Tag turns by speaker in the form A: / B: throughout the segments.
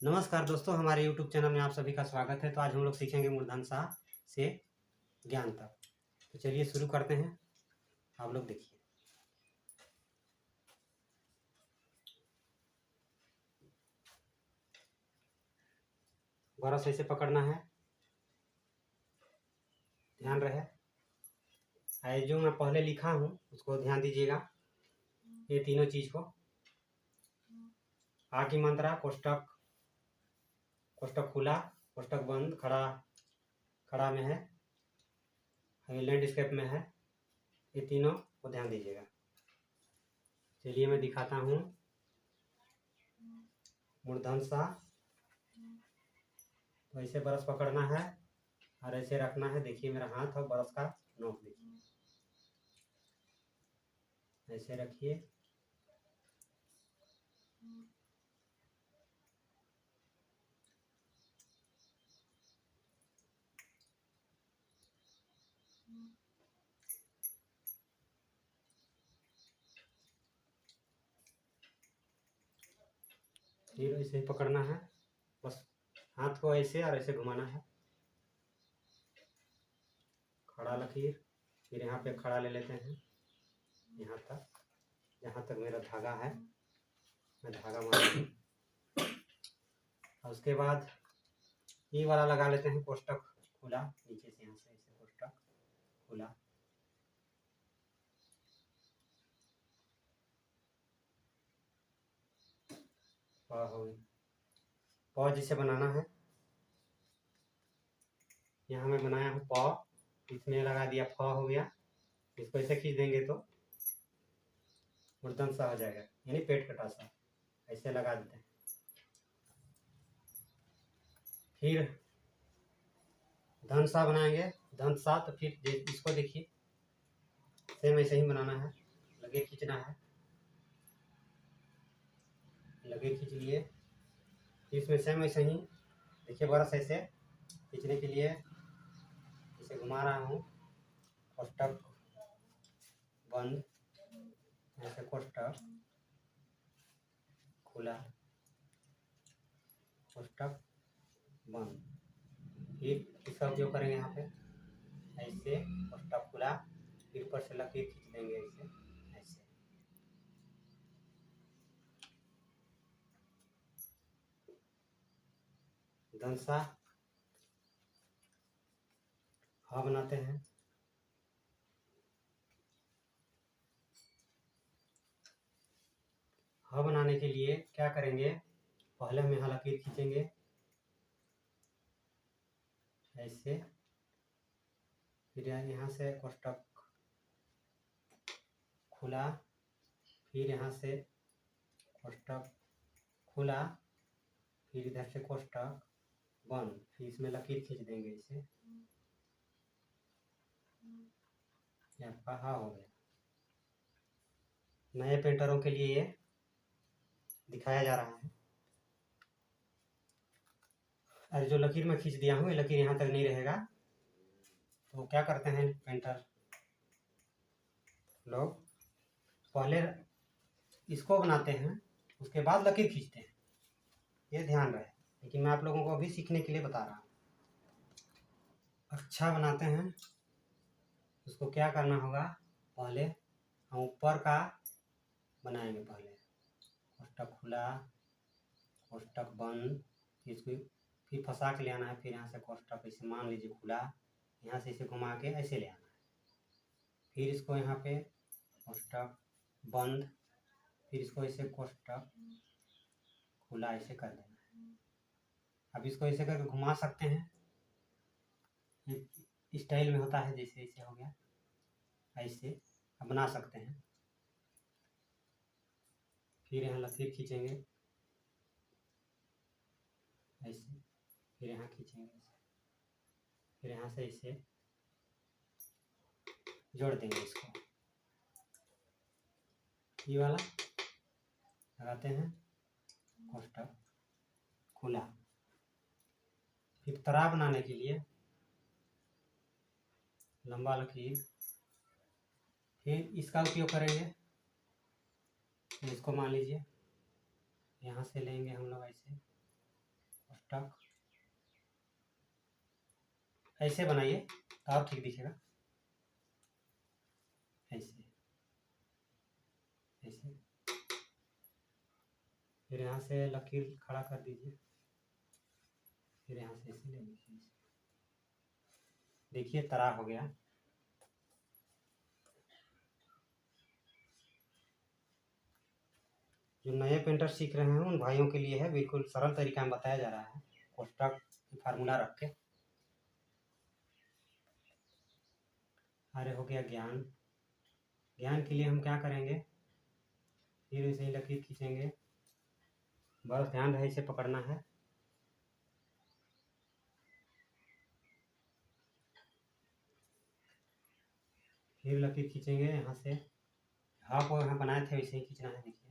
A: नमस्कार दोस्तों, हमारे YouTube चैनल में आप सभी का स्वागत है। तो आज हम लोग सीखेंगे मूर्धन सा से ज्ञान तक। तो चलिए शुरू करते हैं। आप लोग देखिए, ब्रश ऐसे पकड़ना है, ध्यान रहे। जो मैं पहले लिखा हूँ उसको ध्यान दीजिएगा। ये तीनों चीज को आ की मात्रा, कोष्टक, कोष्टक खुला, कोष्टक बंद, खड़ा खड़ा में है, लैंडस्केप में है। ये तीनों को ध्यान दीजिएगा। चलिए मैं दिखाता हूँ। मूर्धन सा, तो ऐसे ब्रश पकड़ना है और ऐसे रखना है। देखिए मेरा हाथ और ब्रश का नोक देखिए, ऐसे रखिए। फिर ऐसे ही पकड़ना है, बस हाथ को ऐसे और ऐसे घुमाना है। खड़ा लकीर, फिर यहाँ पे खड़ा ले लेते हैं, यहाँ तक, जहाँ तक मेरा धागा है मैं धागा मार। और उसके बाद ये वाला लगा लेते हैं, कोष्टक खुला, नीचे से यहाँ से ऐसे कोष्टक खुला। प जिसे बनाना है, यहाँ मैं बनाया हूँ प, इसमें लगा दिया फ हो गया। इसको ऐसे खींच देंगे तो मूर्धन सा हो जाएगा, यानी पेट कटा सा। ऐसे लगा देते हैं। फिर धन सा बनाएंगे, धन सा। तो फिर इसको देखिए, सेम ऐसे ही बनाना है। लकीर खींचना है, लकीर खींच लिए। फिर इसमें सेम ऐसे ही देखिए, ब्रश ऐसे खींचने के लिए इसे घुमा रहा हूँ। कोष्टक बंद, ऐसे कोष्टक खुला, कोष्टक बंद। फिर इसका उपयोग करेंगे यहाँ पे, ऐसे कोष्टक खुला, फिर ऊपर से लकीर खींच देंगे ऐसे ऐसे। धनसा ह बनाते हैं। ह बनाने के लिए क्या करेंगे, पहले हम यहाँ लकीर खींचेंगे ऐसे, फिर यहाँ से कोष्टक खुला, फिर यहाँ से कोष्टक खुला, फिर इधर से कोष्टक बंद। फिर इसमें लकीर खींच देंगे इसे, यहाँ हो गया। नए पेंटरों के लिए ये दिखाया जा रहा है। और जो लकीर मैं खींच दिया हूँ, ये लकीर यहाँ तक नहीं रहेगा। तो क्या करते हैं पेंटर लोग, पहले इसको बनाते हैं, उसके बाद लकीर खींचते हैं। ये ध्यान रहे, लेकिन मैं आप लोगों को अभी सीखने के लिए बता रहा हूँ। अच्छा बनाते हैं, उसको क्या करना होगा, पहले हम ऊपर का बनाएंगे। पहले कोष्टक खुला, कोष्टक बंद, इसको फिर फंसा के ले आना है। फिर यहाँ से कोष्टक ऐसे मान लीजिए खुला, यहाँ से इसे घुमा के ऐसे ले आना है। फिर इसको यहाँ पे कोष्टक बंद, फिर इसको ऐसे कोष्टक खुला ऐसे कर देना है। अब इसको ऐसे करके घुमा सकते हैं, स्टाइल में होता है, जैसे ऐसे हो गया, ऐसे अब बना सकते हैं। फिर यहाँ लकीर खींचेंगे ऐसे, फिर यहाँ खींचेंगे ऐसे, फिर यहाँ से इसे जोड़ देंगे। इसको ये वाला लगाते हैं, कोष्टक खुला। फिर तरा बनाने के लिए लंबा लकीर, फिर इसका उपयोग करेंगे। इसको मान लीजिए यहाँ से लेंगे हम लोग ऐसे, कोष्टक, ऐसे बनाइए तो और ठीक दिखेगा। ऐसे ऐसे फिर यहाँ से लकीर खड़ा कर दीजिए, फिर यहाँ से ऐसे ले लीजिए। देखिए तरा हो गया। जो नए पेंटर सीख रहे हैं उन भाइयों के लिए है, बिल्कुल सरल तरीका में बताया जा रहा है, कोष्टक फार्मूला रख के। अरे हो गया ज्ञान। ज्ञान के लिए हम क्या करेंगे, फिर इसे लकीर खींचेंगे, बस ध्यान रहे इसे पकड़ना है। फिर लकीर खींचेंगे यहाँ से, हाफ को यहाँ बनाए थे वैसे ही खींचना है। देखिए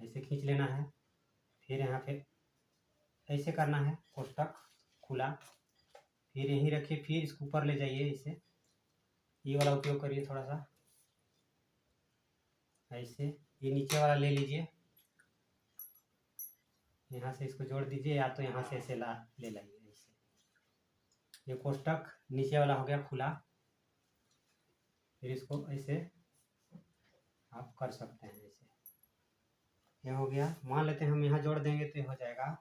A: ऐसे खींच लेना है, फिर यहाँ पे ऐसे करना है, कोष्टक खुला, फिर यहीं रखिए, फिर इसको ऊपर ले जाइए। इसे ये वाला उपयोग करिए थोड़ा सा, ऐसे ये नीचे वाला ले लीजिए, यहाँ से इसको जोड़ दीजिए, या तो यहाँ से ऐसे ले लाइए। ऐसे ये कोष्टक नीचे वाला हो गया खुला। फिर इसको ऐसे आप कर सकते हैं, ऐसे ये हो गया। मान लेते हैं हम यहाँ जोड़ देंगे तो ये हो जाएगा,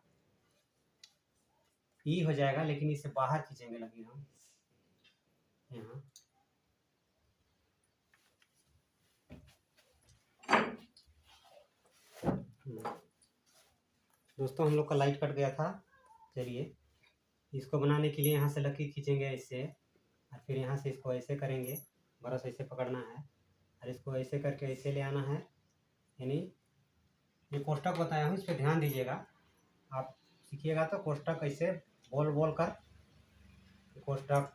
A: ई हो जाएगा, लेकिन इससे बाहर खींचेंगे लकीर हम यहाँ। दोस्तों हम लोग का लाइट कट गया था। चलिए इसको बनाने के लिए यहाँ से लकीर खींचेंगे ऐसे, और फिर यहाँ से इसको ऐसे करेंगे, ब्रश ऐसे पकड़ना है और इसको ऐसे करके ऐसे ले आना है। यानी ये कोष्टक बताया हूँ, इस पर ध्यान दीजिएगा। आप सीखिएगा तो कोष्टक ऐसे बोल बोल कर, कोष्टक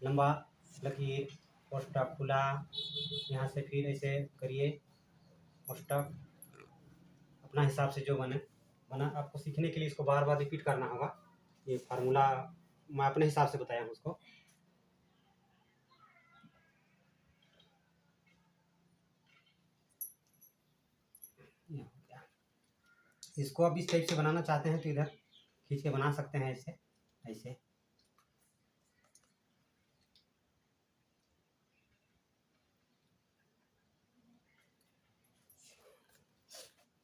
A: लंबा लकीर, कोष्टक खुला, यहाँ से फिर ऐसे करिए कोष्टक, अपना हिसाब से जो बना। आपको सीखने के लिए इसको बार बार रिपीट करना होगा। ये फार्मूला मैं अपने हिसाब से बताया हूँ उसको। इसको अब इस टाइप से बनाना चाहते हैं तो इधर खींच के बना सकते हैं, ऐसे ऐसे।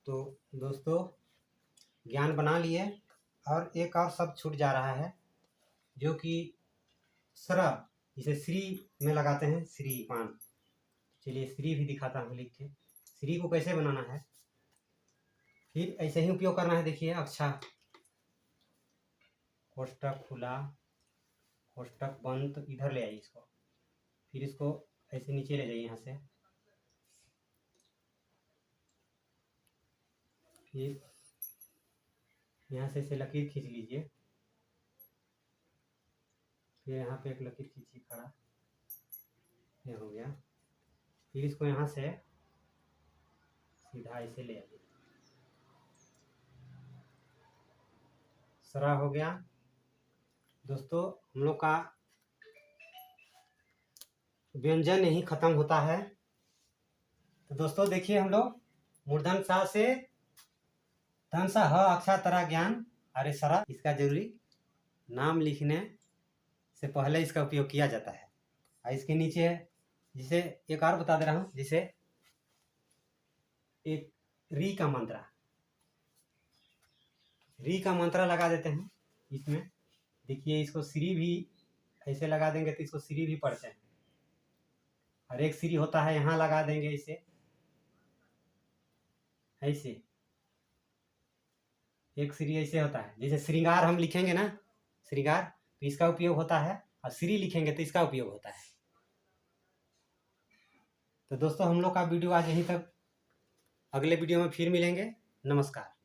A: तो दोस्तों ज्ञान बना लिए, और एक और शब्द छूट जा रहा है जो कि सरा, जिसे श्री में लगाते हैं, श्रीमान। चलिए श्री भी दिखाता हूँ लिख के। श्री को कैसे बनाना है, फिर ऐसे ही उपयोग करना है। देखिए अच्छा, कोष्टक खुला, कोष्टक बंद, तो इधर ले आइए इसको, फिर इसको ऐसे नीचे ले जाइए यहाँ से, फिर यहाँ से ऐसे लकीर खींच लीजिए, फिर यहाँ पे एक लकीर खींचिए खड़ा, ये हो गया। फिर इसको यहाँ से सीधा ऐसे ले आइए, सरा हो गया। दोस्तों हम लोग का व्यंजन यही खत्म होता है। तो दोस्तों देखिए, हम लोग मूर्धन सा से तनसा ह अक्षा तरा ज्ञान अरे सरा, इसका जरूरी नाम लिखने से पहले इसका उपयोग किया जाता है। और इसके नीचे है, जिसे एक और बता दे रहा हूँ, जिसे एक री का मंत्रा लगा देते हैं इसमें। देखिए इसको श्री भी ऐसे लगा देंगे तो इसको श्री भी पढ़ते हैं, और एक श्री होता है यहाँ लगा देंगे इसे ऐसे, एक श्री ऐसे होता है। जैसे श्रृंगार हम लिखेंगे ना, श्रृंगार, तो इसका उपयोग होता है, और श्री लिखेंगे तो इसका उपयोग होता है। तो दोस्तों हम लोग का वीडियो आज यहीं तक, अगले वीडियो में फिर मिलेंगे। नमस्कार।